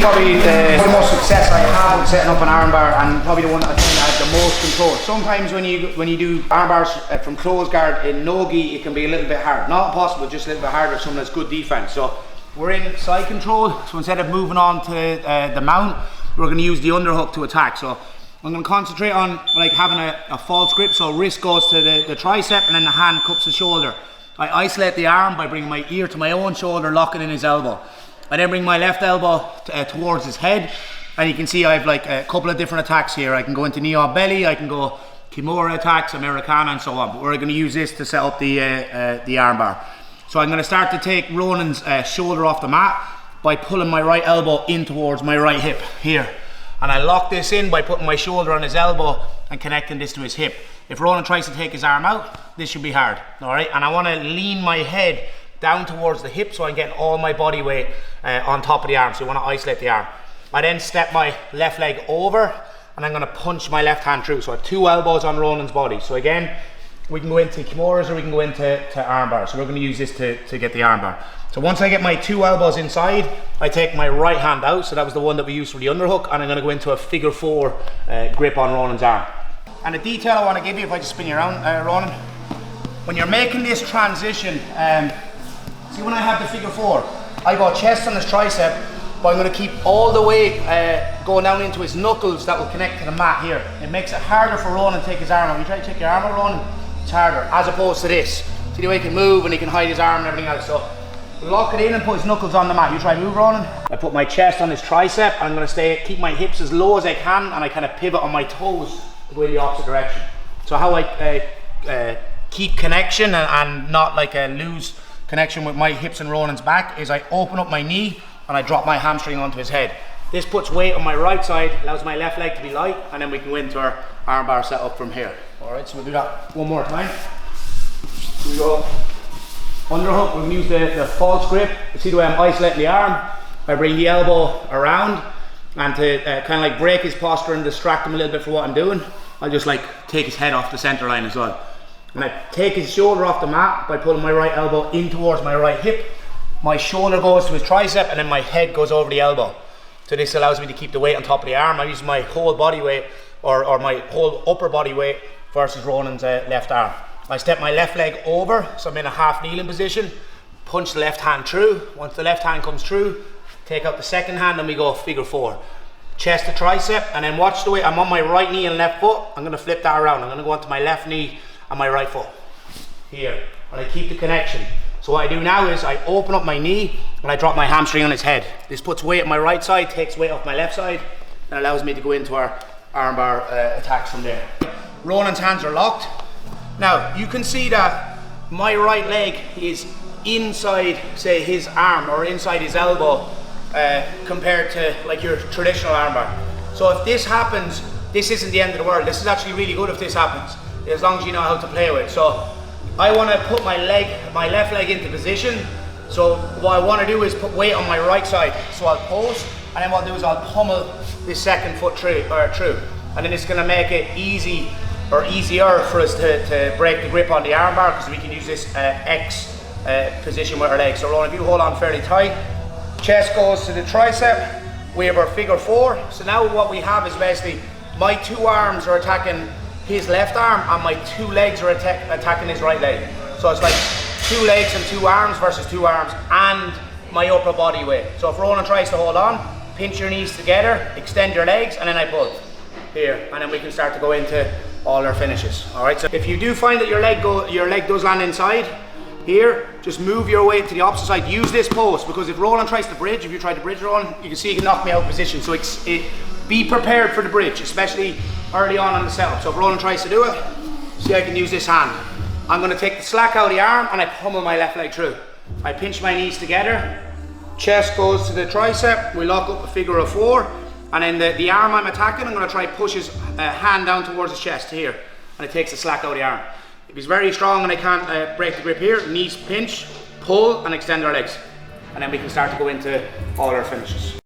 probably the most success I have with setting up an armbar, and probably the one that I think I have the most control. Sometimes when you do armbars from close guard in no-gi, it can be a little bit hard. Not impossible, just a little bit harder if someone has good defense. So we're in side control, so instead of moving on to the mount, we're going to use the underhook to attack. So I'm going to concentrate on like having a false grip, so wrist goes to the tricep and then the hand cups the shoulder. I isolate the arm by bringing my ear to my own shoulder, locking in his elbow. I then bring my left elbow towards his head, and you can see I have like a couple of different attacks here. I can go into knee on belly, I can go Kimura attacks, Americana, and so on. But we're going to use this to set up the armbar. So I'm going to start to take Ronan's shoulder off the mat by pulling my right elbow in towards my right hip here. And I lock this in by putting my shoulder on his elbow and connecting this to his hip. If Ronan tries to take his arm out, this should be hard, all right? And I want to lean my head down towards the hip so I'm getting all my body weight on top of the arm. So you want to isolate the arm. I then step my left leg over and I'm going to punch my left hand through. So I have two elbows on Ronan's body. So again, we can go into Kimuras or we can go into armbar. So we're going to use this to get the armbar. So once I get my two elbows inside, I take my right hand out. So that was the one that we used for the underhook, and I'm going to go into a figure four grip on Ronan's arm. And a detail I want to give you, if I just spin you around, Ronan, when you're making this transition, see when I have the figure four, I go chest on his tricep, but I'm going to keep all the weight going down into his knuckles that will connect to the mat here. It makes it harder for Ronan to take his arm out. You try to take your arm out, Ronan, it's harder, as opposed to this. See the way he can move and he can hide his arm and everything else. So lock it in and put his knuckles on the mat. You try to move, Ronan. I put my chest on his tricep. I'm going to keep my hips as low as I can, and I kind of pivot on my toes to go in the opposite direction. So how I keep connection and not like lose connection with my hips and Ronan's back is I open up my knee and I drop my hamstring onto his head. This puts weight on my right side, allows my left leg to be light, and then we can go into our armbar setup from here. All right, so we'll do that one more time. We go underhook. We'll use the false grip. You see the way I'm isolating the arm? I bring the elbow around, and to kind of like break his posture and distract him a little bit for what I'm doing, I'll just like take his head off the center line as well. And I take his shoulder off the mat by pulling my right elbow in towards my right hip. My shoulder goes to his tricep and then my head goes over the elbow. So this allows me to keep the weight on top of the arm. I use my whole body weight or my whole upper body weight versus Ronan's left arm. I step my left leg over, so I'm in a half kneeling position, punch the left hand through. Once the left hand comes through, take out the second hand and we go figure four. Chest to tricep, and then watch the way I'm on my right knee and left foot. I'm going to flip that around. I'm going to go onto my left knee and my right foot here, and I keep the connection. So what I do now is I open up my knee and I drop my hamstring on his head. This puts weight on my right side, takes weight off my left side, and allows me to go into our armbar attacks from there. Ronan's hands are locked. Now you can see that my right leg is inside, say, his arm or inside his elbow compared to like your traditional armbar. So if this happens, this isn't the end of the world. This is actually really good if this happens, as long as you know how to play with it. So I want to put my left leg into position. So what I want to do is put weight on my right side. So I'll post, and then what I'll do is I'll pummel this second foot through. And then it's going to make it easy or easier for us to break the grip on the armbar, because we can use this X position with our legs. So Ronan, if you hold on fairly tight, chest goes to the tricep, we have our figure four. So now what we have is basically my two arms are attacking his left arm and my two legs are attacking his right leg. So it's like two legs and two arms versus two arms and my upper body weight. So if Ronan tries to hold on, pinch your knees together, extend your legs, and then I pull here, and then we can start to go into all our finishes. All right, so if you do find that your leg does land inside here, just move your weight to the opposite side. Use this post, because if Ronan tries to bridge, if you try to bridge Ronan, you can see he can knock me out of position. So be prepared for the bridge, especially early on the setup. So if Ronan tries to do it, see, I can use this hand. I'm going to take the slack out of the arm and I pummel my left leg through. I pinch my knees together, chest goes to the tricep, we lock up a figure of four, and then the arm I'm attacking, I'm going to try to push his hand down towards his chest here, and it takes the slack out of the arm. If he's very strong and I can't break the grip here, knees pinch, pull and extend our legs, and then we can start to go into all our finishes.